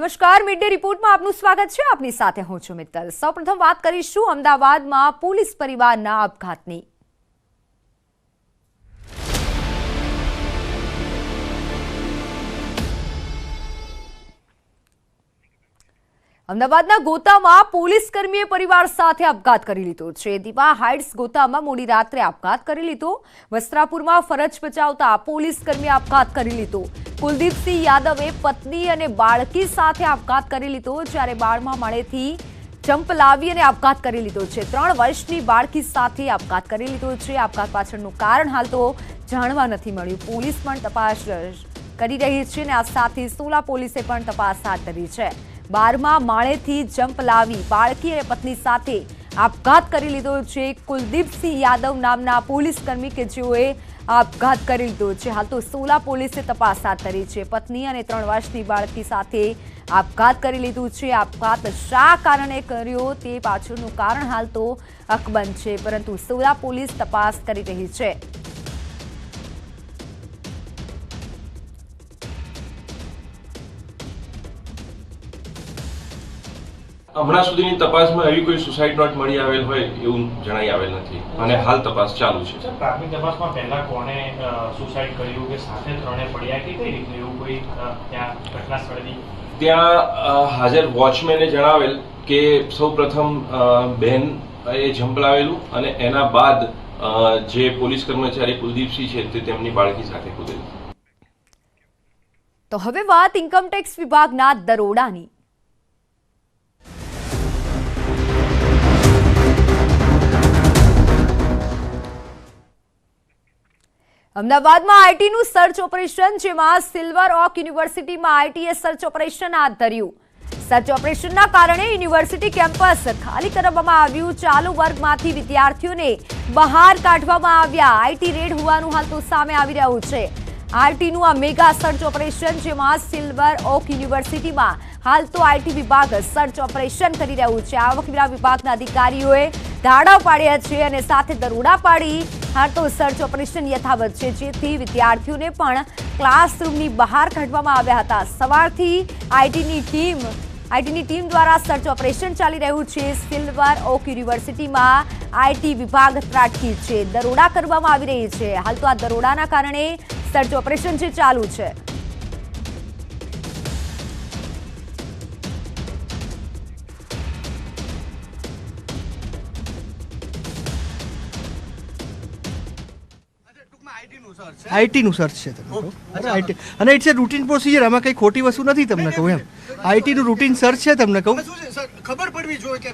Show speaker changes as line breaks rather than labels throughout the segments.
નમસ્કાર, mid day રિપોર્ટમાં આપનું સ્વાગત છે। આપની સાથે હું છું મિત્તલ। સૌપ્રથમ વાત કરીશું અમદાવાદમાં પોલીસ પરિવારના આપઘાતની। અમદાવાદના ગોતામાં પોલીસ કર્મીએ પરિવાર સાથે આપઘાત કરી લીધો છે। દીવા હાઇટ્સ ગોતામાં મોડી રાત્રે આપઘાત કરી લીધો। વસ્ત્રાપુરમાં ફરજ બજાવતા પોલીસ કર્મીએ આપઘાત કરી લીધો। કુલદીપસિંહ યાદવે પત્ની અને બાળકી સાથે આપઘાત કરી લીધો, જ્યારે બાળમાં માળેથી જંપ લાવી અને આપઘાત કરી લીધો છે। 3 વર્ષની બાળકી સાથે આપઘાત કરી લીધો છે। આપઘાત પાછળનું કારણ હાલ તો જાણવા નથી મળ્યું। પોલીસ પણ તપાસ કરી રહી છે અને આ સાથે સોલા પોલીસે પણ તપાસ હાથ ધરી છે। 12મા માળેથી જંપ લાવી બાળકી અને પત્ની સાથે આપઘાત કરી લીધો છે। કુલદીપસિંહ યાદવ નામના પોલીસ કર્મી કે જેઓએ આપઘાત કરી લીધો છે। હાલ તો સોલા પોલીસે તપાસ હાથ ધરી છે। પત્ની અને 3 વર્ષની બાળકી સાથે આપઘાત કરી લીધું છે। આપઘાત શા કારણે કર્યો તે પાછળનું કારણ હાલ તો અકબંધ છે, પરંતુ સોલા પોલીસ તપાસ કરી રહી છે।
હમણાં સુધીની તપાસમાં એવી કોઈ સુસાઇડ નોટ મળી આવેલ હોય એવું જણાઈ આવેલ નથી અને હાલ તપાસ ચાલુ છે।
પ્રાથમિક તપાસમાં પહેલા કોણે સુસાઇડ કર્યું કે સાથે ત્રણે પડ્યા કે કઈ રીતે એવું કોઈ ત્યાં ઘટના સ્થળેથી
ત્યાં હાજર વોચમેને જણાવેલ કે સૌપ્રથમ બેન એ ઝંપલાવેલું અને એના બાદ જે પોલીસ કર્મચારી કુલદીપસિંહ છે તે તેમની બાળકી સાથે કૂદેલું।
તો હવે વાત ઇન્કમટેક્સ વિભાગના દરોડાની। અમદાવાદમાં આઈટીનું સર્ચ ઓપરેશન, જેમાં સિલ્વર ઓક યુનિવર્સિટીમાં આઈટીએ સર્ચ ઓપરેશન હાથ ધર્યું। સર્ચ ઓપરેશનના કારણે યુનિવર્સિટી કેમ્પસ ખાલી કરવામાં આવ્યું। ચાલુ વર્ગમાંથી વિદ્યાર્થીઓને બહાર કાઢવામાં આવ્યા। આઈટી રેડ હોવાનું હાલ તો સામે આવી રહ્યું છે। આઈટીનું આ મેગા સર્ચ ઓપરેશન, જેમાં સિલ્વર ઓક યુનિવર્સિટીમાં હાલ તો આઈટી વિભાગ સર્ચ ઓપરેશન કરી રહ્યું છે। આવકવેરા વિભાગના અધિકારીઓએ ધાડા પાડ્યા છે અને સાથે દરોડા પાડી હાલ તો સર્ચ ઓપરેશન યથાવત છે, જેથી વિદ્યાર્થીઓને પણ ક્લાસરૂમની બહાર કાઢવામાં આવ્યા હતા। સવારથી આઈટીની ટીમ દ્વારા સર્ચ ઓપરેશન ચાલી રહ્યું છે। સિલ્વર ઓક યુનિવર્સિટીમાં આઈટી વિભાગ ત્રાટકી છે, દરોડા કરવામાં આવી રહી છે। હાલ તો આ દરોડાના કારણે સર્ચ ઓપરેશન જે ચાલુ છે।
આઈટીનું સર્ચ છે તમને આઈટી, અને ઇટ્સ એ રૂટીન પ્રોસિજર। આમાં કંઈ ખોટી વસ્તુ નથી, તમને કહું એમ। આઈટીનું રૂટીન સર્ચ છે, તમને કહું।
ખબર પડવી જોઈએ કે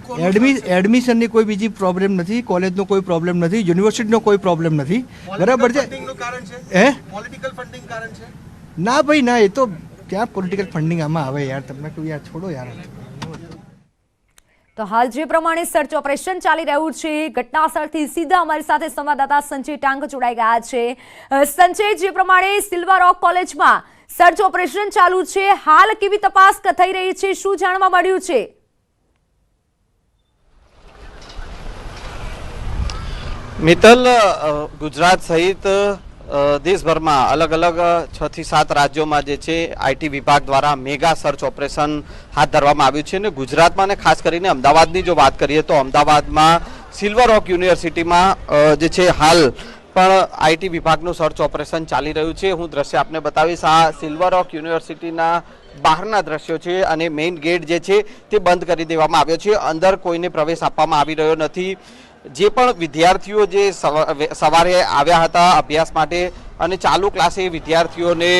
એડમિશનની કોઈ બીજી પ્રોબ્લેમ નથી, કોલેજનો કોઈ પ્રોબ્લેમ નથી, યુનિવર્સિટીનો કોઈ પ્રોબ્લેમ નથી, બરાબર છે? હે,
પોલિટિકલ ફંડિંગ કારણ છે?
ના ભાઈ ના, એ તો ક્યાં પોલિટિકલ ફંડિંગ આમાં આવે યાર, તમને કહું યાર, છોડો યાર।
તો હાલ જે પ્રમાણે સર્ચ ઓપરેશન ચાલી રહ્યું છે, ઘટના સ્થળથી સીધા અમારી સાથે સંવાદદાતા સંજય ટાંગ જોડાઈ ગયા છે। સંજય, જે પ્રમાણે સિલ્વર ઓક કોલેજમાં સર્ચ ઓપરેશન ચાલુ છે, હાલ કેવી તપાસ થઈ રહી છે, શું જાણવા મળ્યું છે?
મિત્તલ, ગુજરાત સહિત દેશભરમાં અલગ અલગ 6 થી 7 રાજ્યોમાં જે છે આઈટી વિભાગ દ્વારા મેગા સર્ચ ઓપરેશન હાથ ધરવામાં આવ્યું છે અને ગુજરાતમાં અને ખાસ કરીને અમદાવાદની જો વાત કરીએ તો અમદાવાદમાં સિલ્વર ઓક યુનિવર્સિટીમાં જે છે હાલ પણ આઈટી વિભાગનું સર્ચ ઓપરેશન ચાલી રહ્યું છે। હું દ્રશ્ય આપને બતાવીશ। આ સિલ્વર ઓક યુનિવર્સિટીના બહારના દ્રશ્યો છે અને મેઇન ગેટ જે છે તે બંધ કરી દેવામાં આવ્યો છે, અંદર કોઈને પ્રવેશ આપવામાં આવી રહ્યો નથી। જે પણ વિદ્યાર્થીઓ જે સવારે આવ્યા હતા અભ્યાસ માટે અને ચાલુ ક્લાસે વિદ્યાર્થીઓને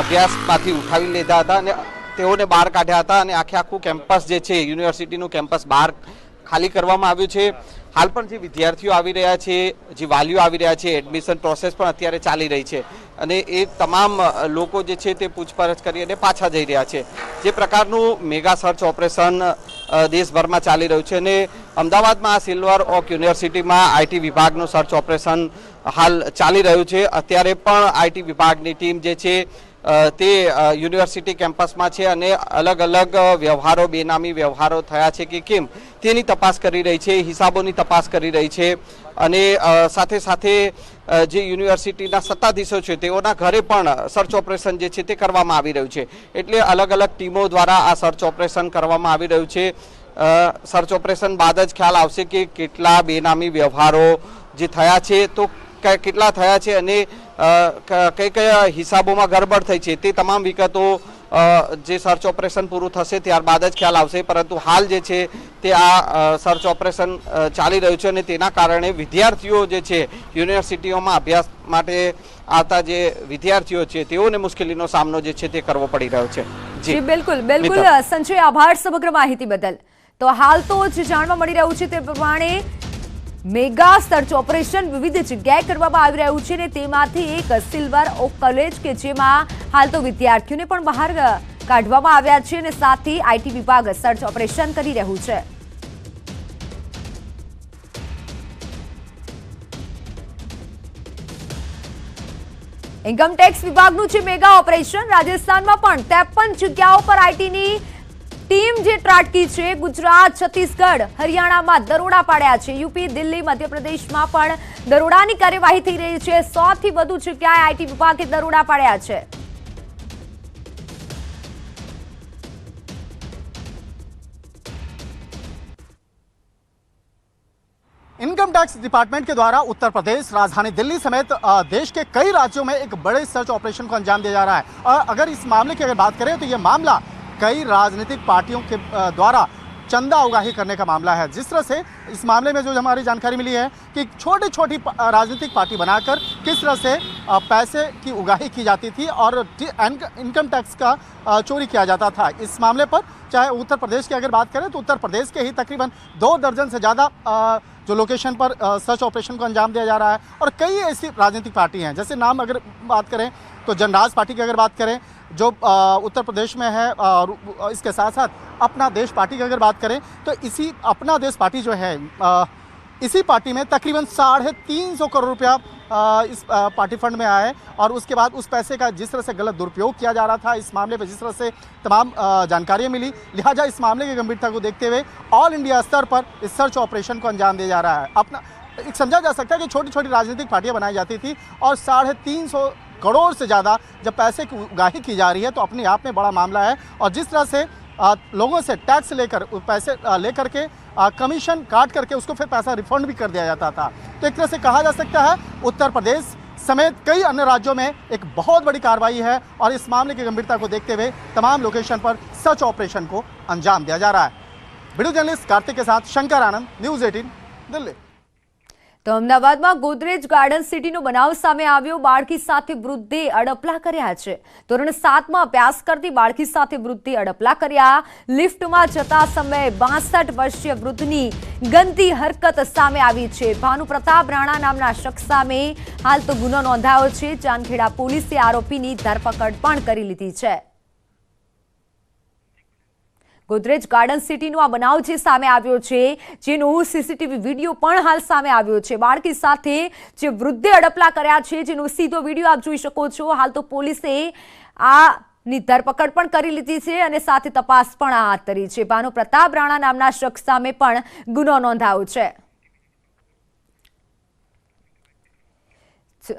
અભ્યાસમાંથી ઉઠાવી લીધા હતા અને તેઓને બહાર કાઢ્યા હતા અને આખું કેમ્પસ જે છે યુનિવર્સિટીનું કેમ્પસ બહાર ખાલી કરવામાં આવ્યું છે। હાલ પણ જે વિદ્યાર્થીઓ આવી રહ્યા છે, જે વાલીઓ આવી રહ્યા છે, એડમિશન પ્રોસેસ પણ અત્યારે ચાલી રહી છે અને એ તમામ લોકો જે છે તે પૂછપરછ કરી અને પાછા જઈ રહ્યા છે। જે પ્રકારનું મેગા સર્ચ ઓપરેશન દેશભરમાં ચાલી રહ્યું છે અને અમદાવાદમાં સિલ્વર ઓક યુનિવર્સિટીમાં આઈટી વિભાગનું સર્ચ ઓપરેશન હાલ ચાલી રહ્યું છે। અત્યારે પણ આઈટી વિભાગની ટીમ જે છે તે યુનિવર્સિટી કેમ્પસમાં છે અને અલગ અલગ વ્યવહારો, બેનામી વ્યવહારો થયા છે કે કેમ તેની તપાસ કરી રહી છે, હિસાબોની તપાસ કરી રહી છે અને સાથે સાથે જે યુનિવર્સિટીના સત્તાધીશો છે તેઓના ઘરે પણ સર્ચ ઓપરેશન જે છે તે કરવામાં આવી રહ્યું છે. એટલે અલગ અલગ ટીમો દ્વારા આ સર્ચ ઓપરેશન કરવામાં આવી રહ્યું છે. સર્ચ ઓપરેશન બાદ જ ખ્યાલ આવશે કે કેટલા બેનામી વ્યવહારો જે થયા છે તો કેટલા થયા છે અને કઈ કયા હિસાબોમાં ગડબડ થઈ છે તે તમામ વિગતો જે સર્ચ ઓપરેશન પૂરું થશે ત્યારબાદ જ ખ્યાલ આવશે. પરંતુ હાલ જે છે તે આ સર્ચ ઓપરેશન ચાલી રહ્યું છે અને તેના કારણે વિદ્યાર્થીઓ જે છે યુનિવર્સિટીઓમાં અભ્યાસ માટે આવતા જે વિદ્યાર્થીઓ છે તેઓને મુશ્કેલીનો સામનો જે છે તે કરવો પડી રહ્યો છે.
જી બિલકુલ બિલકુલ સંજય, આભાર સમગ્ર માહિતી બદલ. તો હાલ તો જે જાણવા મળી રહ્યું છે તે પ્રમાણે મેગા સર્ચ ઓપરેશન વિવિધ જગ્યાએ કરવામાં આવી રહ્યું છે અને તેમાંથી એક સિલ્વર ઓક કોલેજ કે જેમાં હાલ તો વિદ્યાર્થીઓને પણ બહાર કાઢવામાં આવ્યા છે અને સાથે આઈટી વિભાગ સર્ચ ઓપરેશન કરી રહ્યું છે. ઇન્કમટેક્સ વિભાગનું છે મેગા ઓપરેશન. રાજસ્થાનમાં પણ 53 જગ્યાઓ પર આઈટીની ટીમ જે ત્રાટકી છે. ગુજરાત, છત્તીસગઢ, હરિયાણામાં દરોડા પાડ્યા છે. યુપી, દિલ્હી, મધ્યપ્રદેશમાં પણ દરોડાની કાર્યવાહી થઈ રહી છે. 100 થી વધુ જગ્યાએ આઈટી વિભાગે દરોડા પાડ્યા છે.
इनकम टैक्स डिपार्टमेंट के द्वारा उत्तर प्रदेश, राजधानी दिल्ली समेत देश के कई राज्यों में एक बड़े सर्च ऑपरेशन को अंजाम दिया जा रहा है. और अगर इस मामले की अगर बात करें तो ये मामला कई राजनीतिक पार्टियों के द्वारा चंदा उगाही करने का मामला है. जिस तरह से इस मामले में जो हमारी जानकारी मिली है कि छोटी छोटी राजनीतिक पार्टी बनाकर किस तरह से पैसे की उगाही की जाती थी और इनकम टैक्स का चोरी किया जाता था. इस मामले पर चाहे उत्तर प्रदेश की अगर बात करें तो उत्तर प्रदेश के ही तकरीबन 2 दर्जन से ज़्यादा जो लोकेशन पर सर्च ऑपरेशन को अंजाम दिया जा रहा है. और कई ऐसी राजनीतिक पार्टी हैं, जैसे नाम अगर बात करें तो जनराज पार्टी की अगर बात करें जो उत्तर प्रदेश में है, और इसके साथ साथ अपना देश पार्टी की अगर बात करें तो इसी अपना देश पार्टी जो है इसी पार्टी में तकरीबन 350 करोड़ रुपया इस पार्टी फंड में आया है. और उसके बाद उस पैसे का जिस तरह से गलत दुरुपयोग किया जा रहा था, इस मामले पर जिस तरह से तमाम जानकारियाँ मिली, लिहाजा इस मामले की गंभीरता को देखते हुए ऑल इंडिया स्तर पर इस सर्च ऑपरेशन को अंजाम दिया जा रहा है. अपना एक समझा जा सकता है कि छोटी छोटी राजनीतिक पार्टियां बनाई जाती थी और 350 करोड़ से ज़्यादा जब पैसे की उगाही की जा रही है तो अपने आप में बड़ा मामला है. और जिस तरह से लोगों से टैक्स लेकर पैसे लेकर के कमीशन काट करके उसको फिर पैसा रिफंड भी कर दिया जाता था. तो एक तरह से कहा जा सकता है उत्तर प्रदेश समेत कई अन्य राज्यों में एक बहुत बड़ी कार्रवाई है और इस मामले की गंभीरता को देखते हुए तमाम लोकेशन पर सर्च ऑपरेशन को अंजाम दिया जा रहा है. वीडियो जर्नलिस्ट कार्तिक के साथ शंकर आनंद, न्यूज़ 18 दिल्ली.
તો અમદાવાદમાં ગોદરેજ ગાર્ડન સિટીનો બનાવ સામે આવ્યો. બાળકી સાથે વૃદ્ધે અડપલા કર્યા છે. ધોરણ 7માં અભ્યાસ કરતી બાળકી સાથે વૃદ્ધે અડપલા કર્યા. લિફ્ટમાં જતા સમયે 62 વર્ષીય વૃદ્ધની ગંદી હરકત સામે આવી છે. ભાનુ પ્રતાપ રાણા નામના શખ્સ સામે હાલ તો ગુનો નોંધાયો છે. ચાંદખેડા પોલીસે આરોપીની ધરપકડ પણ કરી લીધી છે. ગોદરેજ ગાર્ડન સિટીનો આ બનાવ જે સામે આવ્યો છે, જેનો સીસીટીવી વિડીયો પણ હાલ સામે આવ્યો છે. બાળકી સાથે જે વૃદ્ધે અડપલા કર્યા છે જેનો સીધો વિડીયો આપ જોઈ શકો છો. હાલ તો પોલીસે આની ધરપકડ પણ કરી લીધી છે અને સાથે તપાસ પણ હાથ ધરી છે. ભાનુ પ્રતાપ રાણા નામના શખ્સ સામે પણ ગુનો નોંધાયો છે.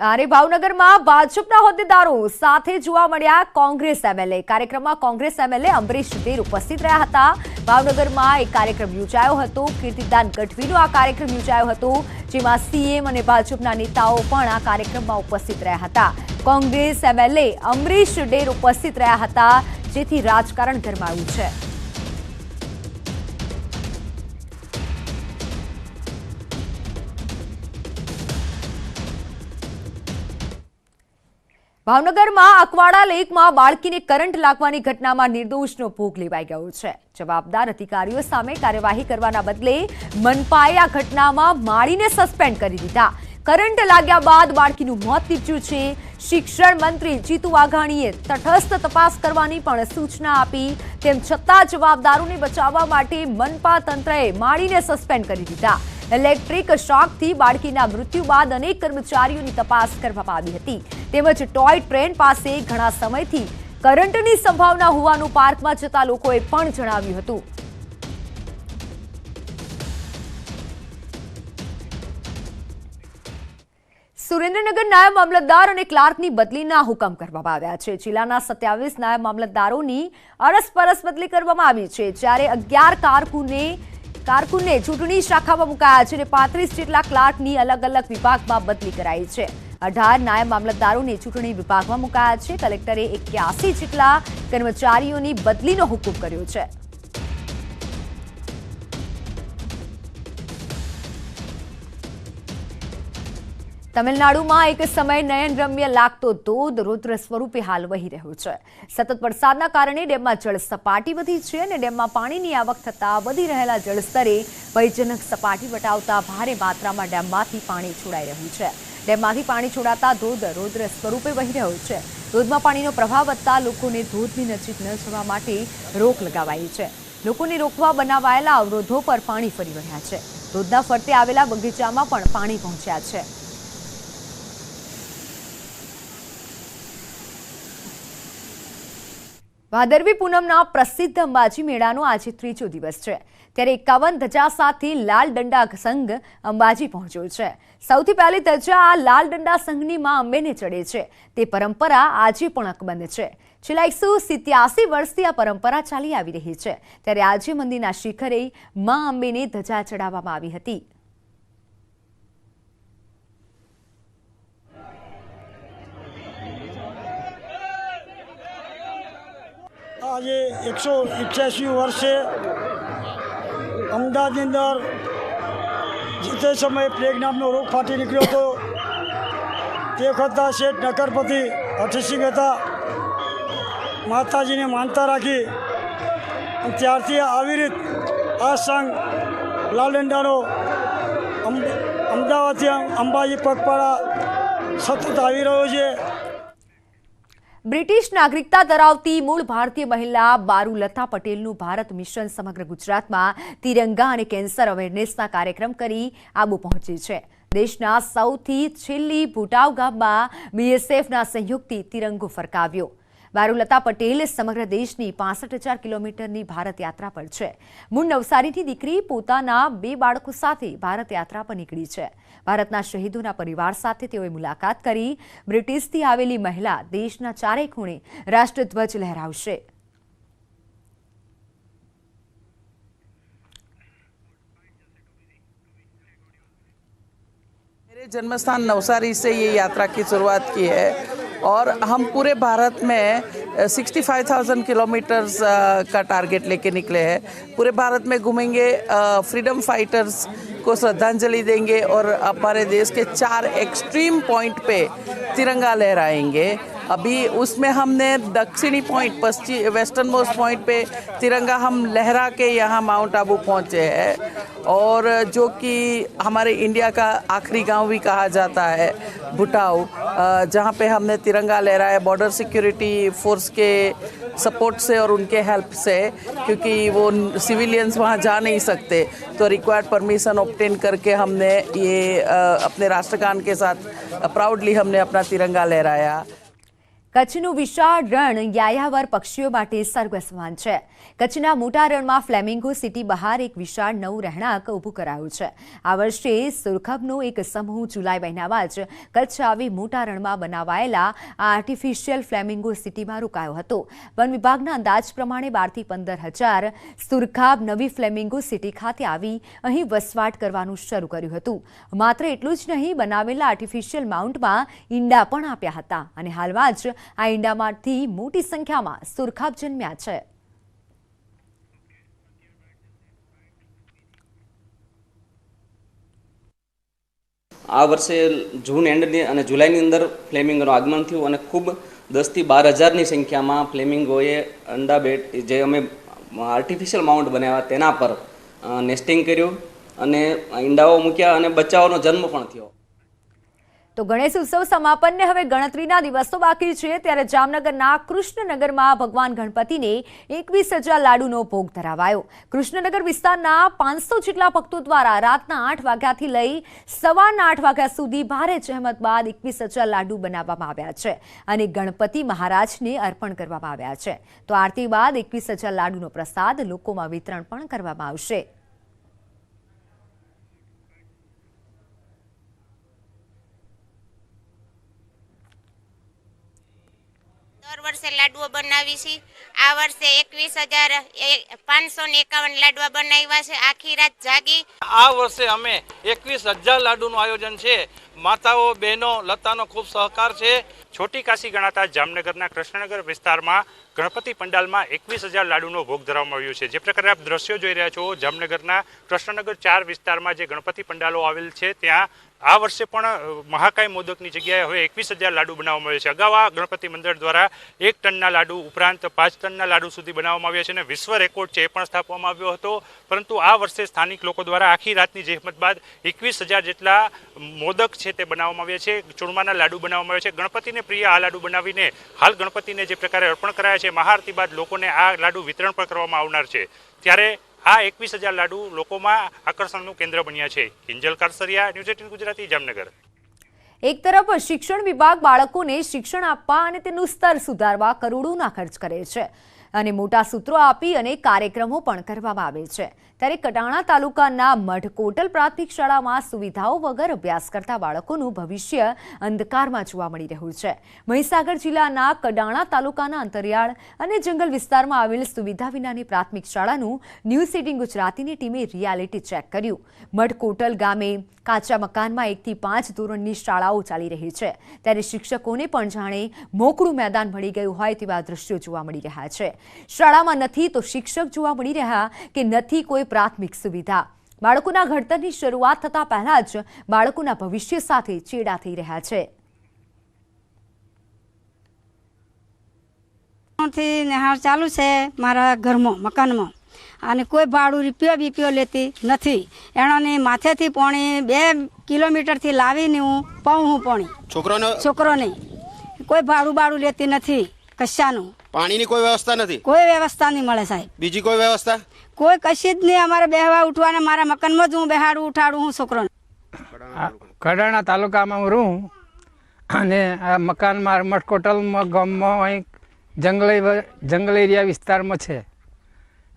અરે ભાવનગરમાં ભાજપના હોદ્દેદારો સાથે જોવા મળ્યા કોંગ્રેસ એમએલએ. કાર્યક્રમમાં કોંગ્રેસ એમએલએ અમરીશ ડેર ઉપસ્થિત રહ્યા હતા. ભાવનગરમાં એક કાર્યક્રમ યોજાયો હતો. કીર્તિદાન ગઢવીનો આ કાર્યક્રમ યોજાયો હતો, જેમાં સીએમ અને ભાજપના નેતાઓ પણ આ કાર્યક્રમમાં ઉપસ્થિત રહ્યા હતા. કોંગ્રેસ એમએલએ અમરીશ ડેર ઉપસ્થિત રહ્યા હતા, જેથી રાજકારણ ગરમાયું છે. ભાવનગરમાં અકવાડા લેકમાં બાળકીને કરંટ લાગવાની ઘટનામાં નિર્દોષનો ભોગ લેવાઈ ગયો છે. જવાબદાર અધિકારીઓ સામે કાર્યવાહી કરવાના બદલે મનપાએ આ ઘટનામાં માળીને સસ્પેન્ડ કરી દીધા. કરંટ લાગ્યા બાદ બાળકીનું મોત નીપજ્યું છે. શિક્ષણ મંત્રી જીતુ વાઘાણીએ તટસ્થ તપાસ કરવાની પણ સૂચના આપી. તેમ છતાં જવાબદારોને બચાવવા માટે મનપા તંત્રએ માળીને સસ્પેન્ડ કરી દીધા. ઇલેક્ટ્રિક શોકથી બાળકીના મૃત્યુ બાદ અનેક કર્મચારીઓની તપાસ કરવામાં આવી હતી. તેમજ ટોય ટ્રેન પાસે ઘણા સમયથી કરંટની સંભાવના હોવાનું પાર્કમાં જતા લોકોએ પણ જણાવ્યું હતું. સુરેન્દ્રનગર નાયબ મામલતદાર અને ક્લાર્કની બદલીના હુકમ કરવામાં આવ્યા છે. જિલ્લાના 27 નાયબ મામલતદારોની અરસપરસ બદલી કરવામાં આવી છે, જ્યારે 11 કારકુનને ચૂંટણી શાખામાં મુકાયા છે અને 35 જેટલા ક્લાર્કની અલગ અલગ વિભાગમાં બદલી કરાઈ છે. 18 નાયબ મામલતદારોને ચૂંટણી વિભાગમાં મુકાયા છે. કલેક્ટરે 81 જેટલા કર્મચારીઓની બદલીનો હુકમ કર્યો છે. તમિલનાડુમાં એક સમય નયનરમ્ય લાગતો ધોધ રૌદ્ર સ્વરૂપે હાલ વહી રહ્યો છે. સતત વરસાદના કારણે ડેમમાં જળ સપાટી વધી છે અને ડેમમાં પાણીની આવક થતાં વધી રહેલા જળસ્તરે ભયજનક સપાટી વટાવતા ભારે માત્રામાં ડેમમાંથી પાણી છોડાઈ રહ્યું છે. ડેમમાંથી પાણી છોડાતા ધોધ રૌદ્ર સ્વરૂપે વહી રહ્યો છે. ધોધમાં પાણીનો પ્રભાવ વધતા લોકોને ધોધની નજીક ન જવા માટે રોક લગાવાઈ છે. લોકોને રોકવા બનાવાયેલા અવરોધો પર પાણી ફરી વળ્યા છે. ધોધના ફરતે આવેલા બગીચામાં પણ પાણી પહોંચ્યા છે. ભાદરવી પૂનમના પ્રસિદ્ધ અંબાજી મેળાનો આજે 3જો દિવસ છે, ત્યારે 51 ધજા સાથે લાલ દંડા સંઘ અંબાજી પહોંચ્યો છે. સૌથી પહેલી ધજા આ લાલ દંડા સંઘની માં અંબેને ચડે છે. તે પરંપરા આજે પણ અકબંધ છે. છેલ્લા 187 વર્ષથી આ પરંપરા ચાલી આવી રહી છે, ત્યારે આજે મંદિરના શિખરે માં અંબેને ધજા ચડાવવામાં આવી હતી.
આજે 181 વર્ષે અમદાવાદની અંદર જે તે સમયે પ્લેગ નામનો રોગ ફાટી નીકળ્યો હતો. તે વખતના શેઠ નકરપતિ હઠસિંહ હતા. માતાજીને માનતા રાખી અને ત્યારથી આવી રીત આ સંઘ લાલદંડાનો અમદાવાદથી અંબાજી પગપાળા સતત આવી રહ્યો છે.
બ્રિટિશ નાગરિકતા ધરાવતી મૂળ ભારતીય મહિલા બારુલતા પટેલનું ભારત મિશન સમગ્ર ગુજરાતમાં તિરંગા અને કેન્સર અવેરનેસના કાર્યક્રમ કરી આબુ પહોંચી છે. દેશના સૌથી છેલ્લી ભૂટાવ ગામમાં બીએસએફના સહયોગથી તિરંગો ફરકાવ્યો. બારુલતા પટેલ સમગ્ર દેશની 65,000 કિલોમીટરની ભારત યાત્રા પર છે. મૂળ નવસારીની દીકરી પોતાના 2 બાળકો સાથે ભારત યાત્રા પર નીકળી છે. ભારતના શહીદોના પરિવાર સાથે તેઓએ મુલાકાત કરી. બ્રિટિશથી આવેલી મહિલા દેશના ચારે ખૂણે રાષ્ટ્રધ્વજ લહેરાવશે.
मेरे जन्म स्थान नवसारी से ये यात्रा की शुरुआत की है और हम पूरे भारत में 65,000 किलोमीटर्स का टारगेट लेके निकले हैं. पूरे भारत में घूमेंगे, फ्रीडम फाइटर्स को श्रद्धांजलि देंगे और हमारे देश के 4 एक्सट्रीम पॉइंट पे तिरंगा लहराएंगे. अभी उसमें हमने दक्षिणी पॉइंट वेस्टर्न मोस्ट पॉइंट पे तिरंगा हम लहरा के यहाँ माउंट आबू पहुँचे हैं और जो कि हमारे इंडिया का आखिरी गांव भी कहा जाता है भुटाऊ, जहाँ पे हमने तिरंगा लहराया बॉर्डर सिक्योरिटी फोर्स के सपोर्ट से और उनके हेल्प से, क्योंकि वो सिविलियंस वहाँ जा नहीं सकते तो रिक्वायर्ड परमिशन ऑब्टेन करके हमने ये अपने राष्ट्रगान के साथ प्राउडली हमने अपना तिरंगा लहराया.
કચ્છનું વિશાળ રણ યાયાવર પક્ષીઓ માટે સ્વર્ગ સમાન છે. કચ્છના મોટા રણમાં ફ્લેમિંગો સિટી બહાર એક વિશાળ નવું રહેણાંક ઊભું કરાયું છે. આ વર્ષે સુરખબનો એક સમૂહ જુલાઈ મહિનામાં જ કચ્છ આવી મોટા રણમાં બનાવાયેલા આ આર્ટિફિશિયલ ફ્લેમિંગો સિટીમાં રોકાયો હતો. વન વિભાગના અંદાજ પ્રમાણે 12 થી 15,000 સુરખાબ નવી ફ્લેમિંગો સિટી ખાતે આવી અહીં વસવાટ કરવાનું શરૂ કર્યું હતું. માત્ર એટલું જ નહીં, બનાવેલા આર્ટિફિશિયલ માઉન્ટમાં ઈંડા પણ આપ્યા હતા અને હાલમાં જ આ ઈંડામાંથી મોટી સંખ્યામાં સુરખાબ જન્મ્યા છે.
આ વર્ષે જૂન એન્ડની અને જુલાઈની અંદર ફ્લેમિંગોનું આગમન થયું અને ખૂબ 10 થી 12,000ની સંખ્યામાં ફ્લેમિંગોએ અંડા બેટ જે અમે આર્ટિફિશિયલ માઉન્ટ બનાવ્યા તેના પર નેસ્ટિંગ કર્યું અને ઈંડાઓ મૂક્યા અને બચ્ચાઓનો જન્મ પણ થયો.
તો ગણેશ ઉત્સવ સમાપનને હવે ગણતરીના દિવસો બાકી છે ત્યારે જામનગરના કૃષ્ણનગરમાં ભગવાન ગણપતિને 21,000 લાડુનો ભોગ ધરાવાયો. કૃષ્ણનગર વિસ્તારના 500 જેટલા ભક્તો દ્વારા રાતના 8 વાગ્યાથી લઈ સવારના 8 વાગ્યા સુધી ભારે જહેમત બાદ 21,000 લાડુ બનાવવામાં આવ્યા છે અને ગણપતિ મહારાજને અર્પણ કરવામાં આવ્યા છે. તો આરતી બાદ 21,000 લાડુનો પ્રસાદ લોકોમાં વિતરણ પણ કરવામાં આવશે.
દર વર્ષે લાડુઓ બનાવી છે. આ વર્ષે 21,551 લાડવા બનાવ્યા છે. આખી રાત જાગી.
આ વર્ષે અમે 21,000 લાડુનું આયોજન છે. માતાઓ બહેનો લતાનો ખૂબ સહકાર છે.
છોટી કાશી ગણાતા જામનગરના કૃષ્ણનગર વિસ્તારમાં ગણપતિ પંડાલમાં 21,000 લાડુનો ભોગ ધરવામાં આવ્યો છે. જે પ્રકારે આપ દ્રશ્યો જોઈ રહ્યા છો, જામનગરના કૃષ્ણનગર 4 વિસ્તારમાં જે ગણપતિ પંડાલો આવેલ છે ત્યાં આ વર્ષે પણ મહાકાય મોદકની જગ્યાએ હવે 21,000 લાડુ બનાવવામાં આવ્યા છે. અગાઉ આ ગણપતિ મંડળ દ્વારા 1 ટનના લાડુ ઉપરાંત 5 ટનના લાડુ સુધી બનાવવામાં આવ્યા છે અને વિશ્વ રેકોર્ડ છે એ પણ સ્થાપવામાં આવ્યો હતો. પરંતુ આ વર્ષે સ્થાનિક લોકો દ્વારા આખી રાતની જહેમત બાદ 21,000 જેટલા મોદક છે તે બનાવવામાં આવ્યા છે. ચૂરમાના લાડુ બનાવવામાં આવ્યા છે. ગણપતિને પ્રિય આ લાડુ બનાવીને હાલ ગણપતિને જે પ્રકારે અર્પણ કરાયા છે, મહાઆરતી બાદ લોકોને આ લાડુ વિતરણ પણ કરવામાં આવનાર છે. ત્યારે આ 21,000 લાડુ લોકોમાં આકર્ષણનું કેન્દ્ર બન્યા છે. કિંજલ કારસરિયા, ન્યૂઝ 18 ગુજરાતી, જામનગર.
એક તરફ શિક્ષણ વિભાગ બાળકોને શિક્ષણ આપવા અને તેનું સ્તર સુધારવા કરોડોના ખર્ચ કરે છે અને મોટા સૂત્રો આપી અને કાર્યક્રમો પણ કરવામાં આવે છે. ત્યારે કડાણા તાલુકાના મઢકોટલ પ્રાથમિક શાળામાં સુવિધાઓ વગર અભ્યાસ કરતા બાળકોનું ભવિષ્ય અંધકારમાં જોવા મળી રહ્યું છે. મહીસાગર જિલ્લાના કડાણા તાલુકાના અંતરિયાળ અને જંગલ વિસ્તારમાં આવેલ સુવિધા વિનાની પ્રાથમિક શાળાનું ન્યૂઝ 18 ગુજરાતીની ટીમે રિયાલિટી ચેક કર્યું. મઢકોટલ ગામે કાચા મકાનમાં 1 થી 5 ધોરણની શાળાઓ ચાલી રહી છે. ત્યારે શિક્ષકોને પણ જાણે મોકળું મેદાન મળી ગયું હોય તેવા દ્રશ્યો જોવા મળી રહ્યા છે. શાળામાં નથી તો શિક્ષક જોવા મળી રહ્યા કે નથી કોઈ પ્રાથમિક સુવિધા. બાળકોના ઘડતરની શરૂઆત થતા પહેલા જ બાળકોના ભવિષ્ય સાથે ચેડા થઈ રહ્યા છે.
નિહાળ ચાલુ છે મારા ઘરમાં, મકાનમાં, અને કોઈ ભાડું રૂપિયો લેતી નથી. એણોને માથેથી પોણી 2 કિલોમીટરથી લાવીને હું પાઉં પોણી છોકરોને કોઈ ભાડું લેતી નથી. કશાનું
પાણીની કોઈ વ્યવસ્થા નથી.
કોઈ વ્યવસ્થા નહીં મળે સાહેબ.
બીજી કોઈ વ્યવસ્થા
કોઈ કશી જ નહીં. અમારે બેહવા ઉઠવાના મારા મકાનમાં જ હું બેહાડું ઉઠાડું હું છોકરોને.
કડાણા તાલુકામાં હું રહું અને આ મકાન મારા મઢકોટલમાં ગામમાં અહીં જંગલ એરિયા વિસ્તારમાં છે.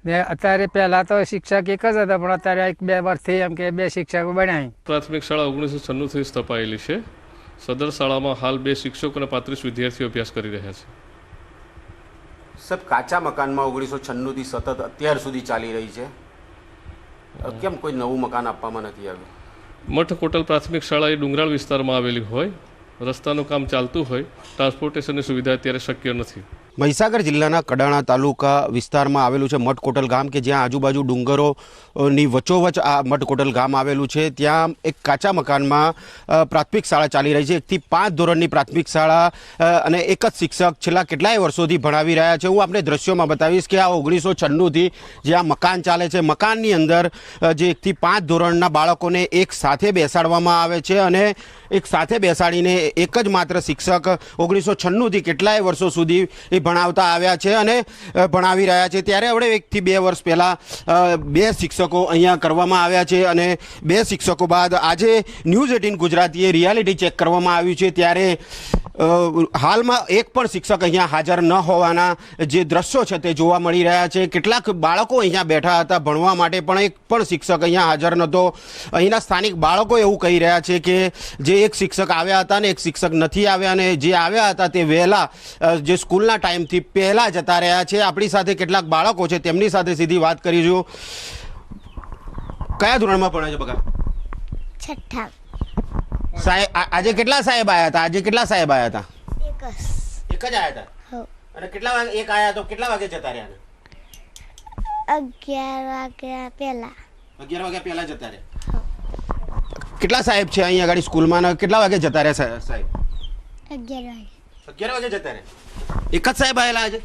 ને અત્યારે પહેલાં તો શિક્ષક એક જ હતા, પણ અત્યારે 1-2 વર્ષથી એમ કે 2 શિક્ષકો બન્યા.
પ્રાથમિક શાળા 1996થી સ્થપાયેલી છે. સદર શાળામાં હાલ 2 શિક્ષકો અને 35 વિદ્યાર્થીઓ અભ્યાસ કરી રહ્યા છે.
સબ કાચા મકાનમાં 1996થી સતત અત્યાર સુધી ચાલી રહી છે. કેમ કોઈ નવું મકાન આપવામાં નથી આવ્યું?
મઠકોટલ પ્રાથમિક શાળા એ ડુંગરાળ વિસ્તારમાં આવેલી હોય, રસ્તાનું કામ ચાલતું હોય, ટ્રાન્સપોર્ટેશનની સુવિધા અત્યારે શક્ય નથી.
મહીસાગર જિલ્લાના કડાણા તાલુકા વિસ્તારમાં આવેલું છે મઠકોટલ ગામ, કે જ્યાં આજુબાજુ ડુંગરોની વચ્ચોવચ આ મઠકોટલ ગામ આવેલું છે. ત્યાં એક કાચા મકાનમાં પ્રાથમિક શાળા ચાલી રહી છે. 1 થી 5 ધોરણની પ્રાથમિક શાળા અને એક જ શિક્ષક છેલ્લા કેટલાય વર્ષોથી ભણાવી રહ્યા છે. હું આપણે દ્રશ્યોમાં બતાવીશ કે આ 1996થી જે આ મકાન ચાલે છે, મકાનની અંદર જે 1 થી 5 ધોરણના બાળકોને એક સાથે બેસાડવામાં આવે છે અને એક સાથે બેસાડીને એક જ માત્ર શિક્ષક 1996થી કેટલાય વર્ષો સુધી એ ભણાવતા આવ્યા છે અને ભણાવી રહ્યા છે. ત્યારે હવે 1 થી 2 વર્ષ પહેલાં 2 શિક્ષકો અહીંયા કરવામાં આવ્યા છે અને 2 શિક્ષકો બાદ આજે ન્યૂઝ 18 ગુજરાતીએ રિયાલિટી ચેક કરવામાં આવ્યું છે. ત્યારે હાલમાં એક પણ શિક્ષક અહીંયા હાજર ન હોવાના જે દ્રશ્યો છે તે જોવા મળી રહ્યા છે. કેટલાક બાળકો અહીંયા બેઠા હતા ભણવા માટે, પણ એક પણ શિક્ષક અહીંયા હાજર નહોતો. અહીંના સ્થાનિક બાળકો એવું કહી રહ્યા છે કે જે એક શિક્ષક આવ્યા હતા ને એક શિક્ષક નથી આવ્યા, અને જે આવ્યા હતા તે વહેલા જે સ્કૂલના ટાઈમથી પહેલાં જતા રહ્યા છે. આપણી સાથે કેટલાક બાળકો છે, તેમની સાથે સીધી વાત કરીશું. કયા ધોરણમાં ભણે છે બકા?
6ઠ્ઠા.
સાહેબ આજે કેટલા સાહેબ આવ્યા હતા? આજે કેટલા સાહેબ આવ્યા હતા? એક જ આવ્યા હતા. અને કેટલા વાગે એક આવ્યા તો કેટલા વાગે જતા રહ્યા?
11 વાગ્યા પહેલા.
11 વાગ્યા પહેલા જતા રહ્યા. કેટલા સાહેબ છે અહીંયા આગળ સ્કૂલમાં? કેટલા વાગે જતા રહ્યા સાહેબ?
11 વાગે.
11 વાગે જતા રહ્યા. એક જ સાહેબ આવેલા આજે?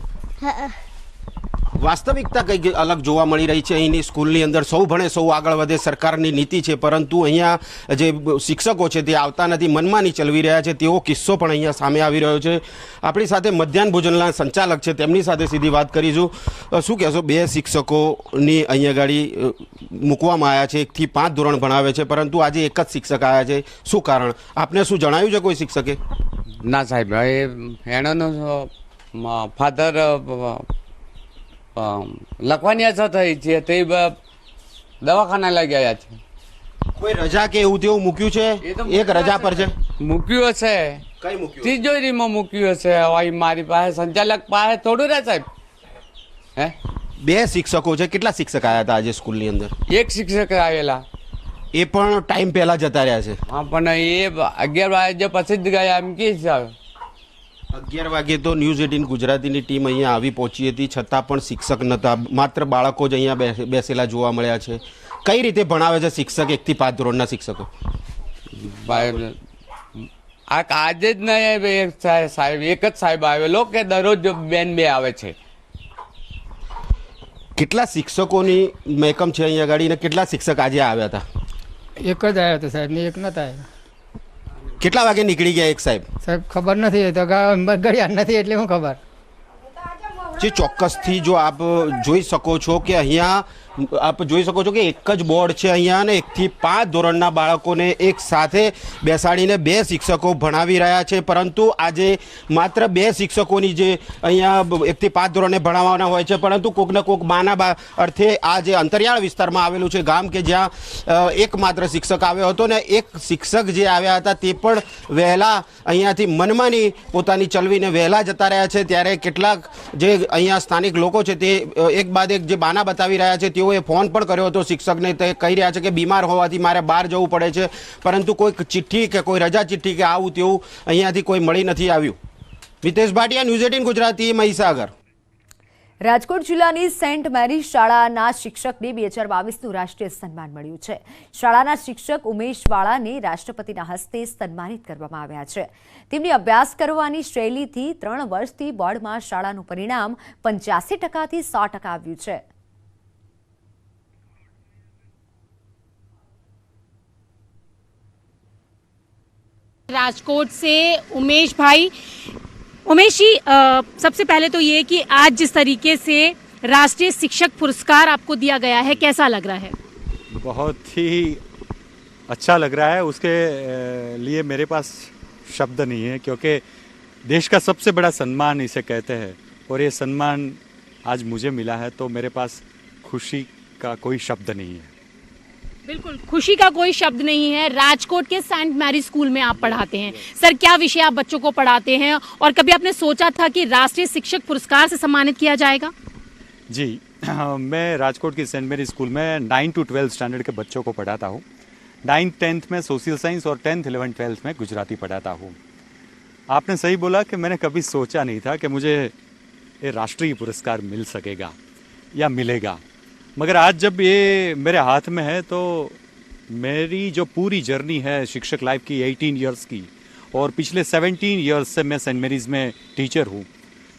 વાસ્તવિકતા કંઈક અલગ જોવા મળી રહી છે અહીંની સ્કૂલની અંદર. સૌ ભણે સૌ આગળ વધે સરકારની નીતિ છે, પરંતુ અહીંયા જે શિક્ષકો છે તે આવતા નથી, મનમાની ચલાવી રહ્યા છે તેવો કિસ્સો પણ અહીંયા સામે આવી રહ્યો છે. આપણી સાથે મધ્યાહન ભોજનના સંચાલક છે, તેમની સાથે સીધી વાત કરીશું. શું કહેશો, 2 શિક્ષકોની અહીંયા ગાડી મૂકવામાં આવ્યા છે, 1 થી 5 ધોરણ ભણાવે છે, પરંતુ આજે એક જ શિક્ષક આવ્યા છે, શું કારણ? આપને શું જણાવ્યું છે કોઈ શિક્ષકે?
ના સાહેબ, એનો ફાધર લખવાની અસર થઈ છે તે દવાખાના લઈ ગયા છે.
કોઈ રજા કે એવું તેવું મૂક્યું છે? એક રજા પર છે
મૂક્યું હશે.
કઈ મૂક્યું?
તિજોરીમાં મૂક્યું હશે. હવે મારી પાસે સંચાલક પાસે થોડું રહે સાહેબ. હે,
2 શિક્ષકો છે. કેટલા શિક્ષક આવ્યા હતા આજે સ્કૂલની અંદર?
1 શિક્ષક આવેલા.
એ પણ ટાઈમ પહેલા જતા રહ્યા છે.
હા, પણ એ 11 વાગે પછી જ ગયા એમ કે છે.
11 વાગે તો ન્યૂઝ 18 ગુજરાતીની ટીમ અહીંયા આવી પહોંચી હતી, છતાં પણ શિક્ષક નહોતા, માત્ર બાળકો જ અહીંયા બેસેલા જોવા મળ્યા છે. કઈ રીતે ભણાવે છે શિક્ષક 1 થી 5 ધોરણના શિક્ષકો?
આજે જ નહીં સાહેબ, એક જ સાહેબ આવેલો કે દરરોજ બેન 2 આવે છે.
કેટલા શિક્ષકોની મહેકમ છે અહીંયા ગાડી, ને કેટલા શિક્ષક આજે આવ્યા હતા?
એક જ આવ્યો હતો સાહેબ, ને એક નહોતા આવ્યા.
કેટલા વાગે નીકળી ગયા એક સાહેબ?
સાહેબ ખબર નથી, તો ઘડિયાળ નથી એટલે હું ખબર.
જે ચોક્કસથી જો આપ જોઈ શકો છો કે અહીંયા આપ જોઈ શકો છો કે એક જ બોર્ડ છે અહીંયા, ને 1 થી 5 ધોરણના બાળકોને એક સાથે બેસાડીને 2 શિક્ષકો ભણાવી રહ્યા છે. પરંતુ આજે માત્ર 2 શિક્ષકોની જે અહીંયા 1 થી 5 ધોરણે ભણાવવાના હોય છે, પરંતુ કોકને કોક બાના અર્થે આ જે અંતરિયાળ વિસ્તારમાં આવેલું છે ગામ, કે જ્યાં એકમાત્ર શિક્ષક આવ્યો હતો, ને એક શિક્ષક જે આવ્યા હતા તે પણ વહેલા અહીંયાથી મનમાની પોતાની ચલવીને વહેલા જતા રહ્યા છે. ત્યારે કેટલાક જે અહીંયા સ્થાનિક લોકો છે તે એક બાદ એક જે બાના બતાવી રહ્યા છે. તેઓએ ફોન પણ કર્યો હતો શિક્ષકને, તે કહી રહ્યા છે કે બીમાર હોવાથી મારે બહાર જવું પડે છે, પરંતુ કોઈ ચિઠ્ઠી કે કોઈ રજા ચિઠ્ઠી કે આવું તેવું અહીંયાથી કોઈ મળી નથી આવ્યું. મિતેશ ભાટિયા, ન્યૂઝ 18 ગુજરાતી, મહીસાગર.
રાજકોટ જિલ્લાની સેન્ટ મેરી શાળાના શિક્ષકને 2022નું રાષ્ટ્રીય સન્માન મળ્યું છે. શાળાના શિક્ષક ઉમેશ વાળાને રાષ્ટ્રપતિના હસ્તે સન્માનિત કરવામાં આવ્યા છે. તેમની અભ્યાસ કરવાની શૈલીથી 3 વર્ષથી બોર્ડમાં શાળાનું પરિણામ 85%થી 100% આવ્યું છે.
राजकोट से उमेश भाई, उमेश जी सबसे पहले तो ये कि आज जिस तरीके से राष्ट्रीय शिक्षक पुरस्कार आपको दिया गया है, कैसा लग रहा है?
बहुत ही अच्छा लग रहा है. उसके लिए मेरे पास शब्द नहीं है, क्योंकि देश का सबसे बड़ा सम्मान इसे कहते हैं, और ये सम्मान आज मुझे मिला है, तो मेरे पास खुशी का कोई शब्द नहीं है.
बिल्कुल, खुशी का कोई शब्द नहीं है. राजकोट के सेंट मैरी स्कूल में आप पढ़ाते हैं. सर, क्या विषय आप बच्चों को पढ़ाते हैं, और कभी आपने सोचा था कि राष्ट्रीय शिक्षक पुरस्कार से सम्मानित किया जाएगा?
जी, मैं राजकोट की सेंट मैरी स्कूल में 9 to 12 स्टैंडर्ड के बच्चों को पढ़ाता हूँ. 9th 10th में सोशल साइंस और 10th 11th 12th में गुजराती पढ़ाता हूँ. आपने सही बोला कि मैंने कभी सोचा नहीं था कि मुझे ये राष्ट्रीय पुरस्कार मिल सकेगा या मिलेगा, मगर आज जब ये मेरे हाथ में है तो मेरी जो पूरी जर्नी है शिक्षक लाइफ की 18 इयर्स की, और पिछले 17 इयर्स से मैं सेंट मैरीज में टीचर हूँ.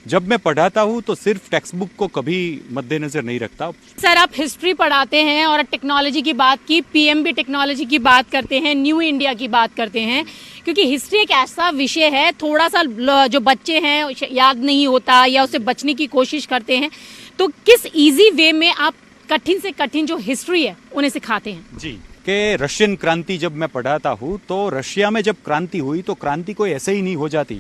जब मैं पढ़ाता हूँ तो सिर्फ टेक्स्ट बुक को कभी मद्देनजर नहीं रखता.
सर, आप हिस्ट्री पढ़ाते हैं और टेक्नोलॉजी की बात की, पीएमबी टेक्नोलॉजी की बात करते हैं, न्यू इंडिया की बात करते हैं, क्योंकि हिस्ट्री एक ऐसा विषय है थोड़ा सा जो बच्चे हैं याद नहीं होता या उससे बचने की कोशिश करते हैं, तो किस इजी वे में आप कठिन से कठिन जो हिस्ट्री है उन्हें सिखाते हैं?
जी, कि रशियन क्रांति जब मैं पढ़ाता हूँ तो रशिया में जब क्रांति हुई तो क्रांति कोई ऐसे ही नहीं हो जाती.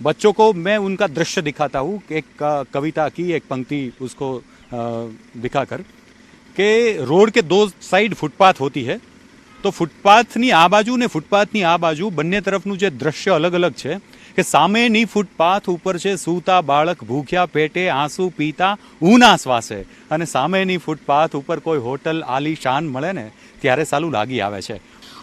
बच्चों को मैं उनका दृश्य दिखाता हूँ, एक कविता की एक पंक्ति उसको दिखाकर, कि रोड के 2 साइड फूटपाथ होती है, तो फूटपाथनी आ बाजू ने फूटपाथनी आ बाजू બંને તરફનું જે દ્રશ્ય અલગ અલગ છે, કે સામેની ફૂટપાથ ઉપર છે સૂતા બાળક ભૂખ્યા પેટે આંસુ પીતા ઊના શ્વાસે, અને સામેની ફૂટપાથ ઉપર કોઈ હોટલ આલીશાન મળે ને ત્યારે સાલું લાગી આવે છે.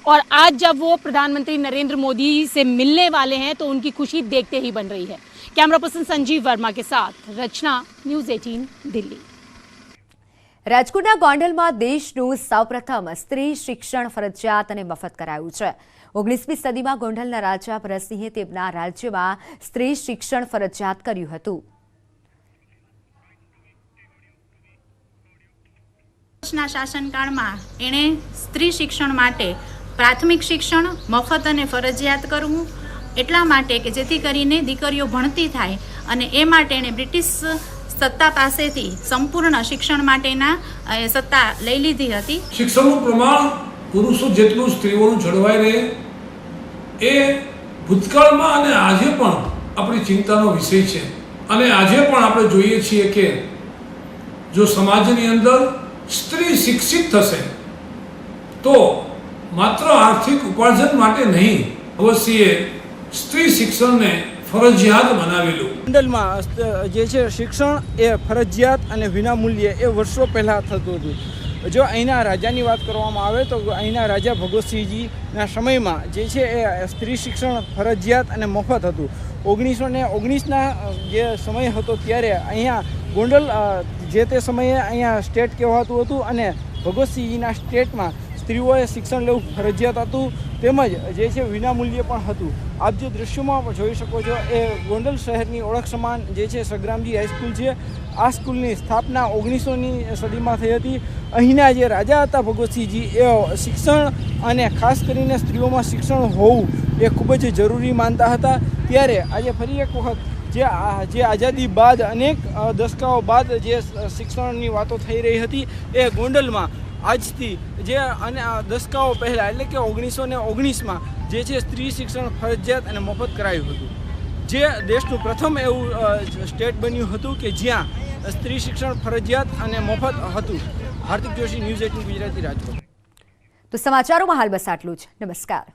और आज जब वो प्रधानमंत्री नरेंद्र मोदी से मिलने वाले हैं तो उनकी खुशी देखते ही बन रही है. कैमरा पर्सन संजीव वर्मा के साथ रचना, न्यूज़ 18 दिल्ली.
રાજકોટના ગોંડલમાં દેશનું સૌપ્રથમ સ્ત્રી શિક્ષણ ફરજિયાત અને મફત કરાયું છે. 19મી સદીમાં ગોંડલના રાજા ભરતસિંહે તેમના રાજ્યમાં સ્ત્રી શિક્ષણ ફરજિયાત કર્યું હતું.
ના શાસનકાળમાં એણે સ્ત્રી શિક્ષણ માટે પ્રાથમિક શિક્ષણ મફત અને ફરજિયાત કરવું, એટલા માટે કે જેથી કરીને દીકરીઓ ભણતી થાય, અને એ માટે એણે બ્રિટિશ સત્તા પાસેથી સંપૂર્ણ શિક્ષણ માટેના સત્તા લઈ લીધી હતી.
શિક્ષણનું પ્રમાણ પુરુષો જેટલું સ્ત્રીઓનું જળવાઈ રહે એ ભૂતકાળમાં અને આજે પણ આપણી ચિંતાનો વિષય છે. અને આજે પણ આપણે જોઈએ છીએ કે જો સમાજની અંદર સ્ત્રી શિક્ષિત થશે તો માત્ર આર્થિક ઉપાર્જન માટે નહીં, અવશ્ય સ્ત્રી શિક્ષણને ફરજિયાત બનાવેલું.
ગોંડલમાં જે છે શિક્ષણ એ ફરજિયાત અને વિનામૂલ્યે એ વર્ષો પહેલાં થતું હતું. જો અહીંના રાજાની વાત કરવામાં આવે તો અહીંના રાજા ભગવતસિંહજીના સમયમાં જે છે એ સ્ત્રી શિક્ષણ ફરજિયાત અને મફત હતું. 1919ના જે સમય હતો ત્યારે અહીંયા ગોંડલ જે તે સમયે અહીંયા સ્ટેટ કહેવાતું હતું, અને ભગવતસિંહજીના સ્ટેટમાં સ્ત્રીઓએ શિક્ષણ લેવું ફરજિયાત હતું, તેમજ જે છે વિનામૂલ્યે પણ હતું. આપ જે દૃશ્યોમાં જોઈ શકો છો એ ગોંડલ શહેરની ઓળખ સમાન જે છે સગ્રામજી હાઈસ્કૂલ છે. આ સ્કૂલની સ્થાપના 1900ની સદીમાં થઈ હતી. અહીંના જે રાજા હતા ભગવતસિંહજી એ શિક્ષણ અને ખાસ કરીને સ્ત્રીઓમાં શિક્ષણ હોવું એ ખૂબ જ જરૂરી માનતા હતા. ત્યારે આજે ફરી એક વખત જે આઝાદી બાદ અનેક દશકાઓ બાદ જે શિક્ષણની વાતો થઈ રહી હતી એ ગોંડલમાં આજથી જે અને દશકાઓ પહેલાં એટલે કે 1919માં જે છે સ્ત્રી શિક્ષણ ફરજિયાત અને મફત કરાયું હતું. જે દેશનું પ્રથમ એવું સ્ટેટ બન્યું હતું કે જ્યાં સ્ત્રી શિક્ષણ ફરજિયાત અને મફત હતું. હાર્દિક જોશી, ન્યૂઝ 18 ગુજરાતી, રાજકોટ.
તો સમાચારોમાં હાલ બસ આટલું જ. નમસ્કાર.